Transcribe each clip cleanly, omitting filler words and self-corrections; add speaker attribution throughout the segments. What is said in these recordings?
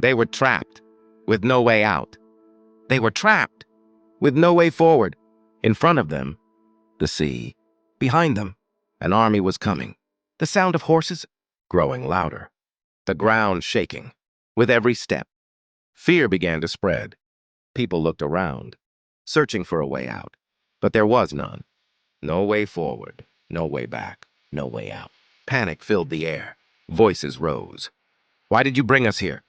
Speaker 1: They were trapped, with no way out. They were trapped, with no way forward. In front of them, the sea. Behind them, an army was coming. The sound of horses growing louder. The ground shaking, with every step. Fear began to spread. People looked around, searching for a way out. But there was none. No way forward, no way back, no way out. Panic filled the air. Voices rose. "Why did you bring us here?"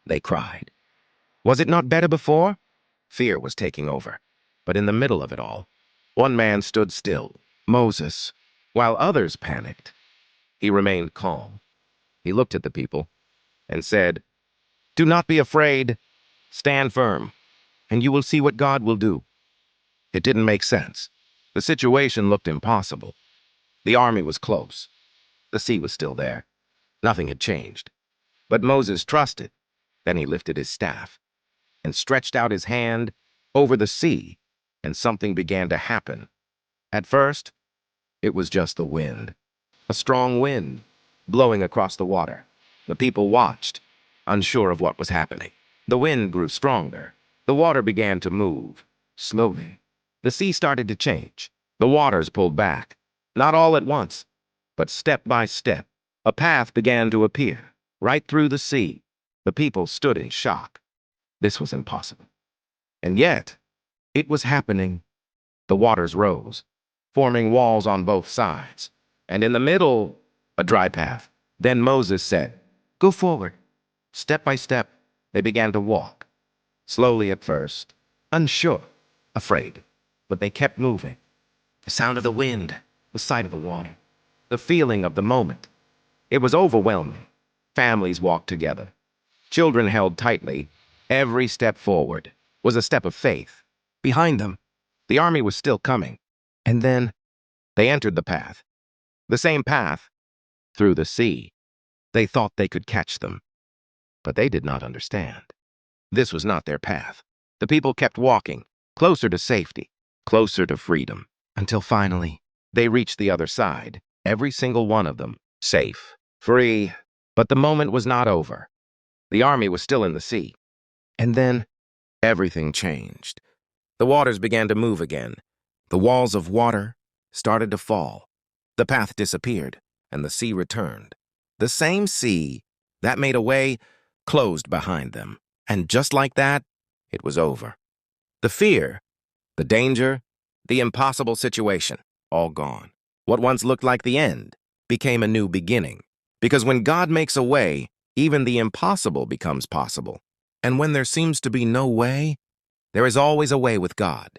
Speaker 1: they cried. "Was it not better before?" Fear was taking over. But in the middle of it all, one man stood still, Moses. While others panicked, he remained calm. He looked at the people and said, "Do not be afraid. Stand firm, and you will see what God will do." It didn't make sense. The situation looked impossible. The army was close. The sea was still there. Nothing had changed. But Moses trusted. Then he lifted his staff and stretched out his hand over the sea, and something began to happen. At first, it was just the wind. A strong wind blowing across the water. The people watched, unsure of what was happening. The wind grew stronger. The water began to move, slowly. The sea started to change. The waters pulled back. Not all at once, but step by step. A path began to appear, right through the sea. The people stood in shock. This was impossible. And yet, it was happening. The waters rose, forming walls on both sides. And in the middle, a dry path. Then Moses said, "Go forward." Step by step, they began to walk. Slowly at first, unsure, afraid. But they kept moving. The sound of the wind, the sight of the water, the feeling of the moment. It was overwhelming. Families walked together. Children held tightly. Every step forward was a step of faith. Behind them, the army was still coming. And then they entered the path. The same path, through the sea. They thought they could catch them. But they did not understand. This was not their path. The people kept walking, closer to safety, closer to freedom, until finally they reached the other side, every single one of them, safe, free. But the moment was not over. The army was still in the sea. And then everything changed. The waters began to move again. The walls of water started to fall. The path disappeared, and the sea returned. The same sea that made a way closed behind them. And just like that, it was over. The fear, the danger, the impossible situation, all gone. What once looked like the end became a new beginning. Because when God makes a way, even the impossible becomes possible. And when there seems to be no way, there is always a way with God.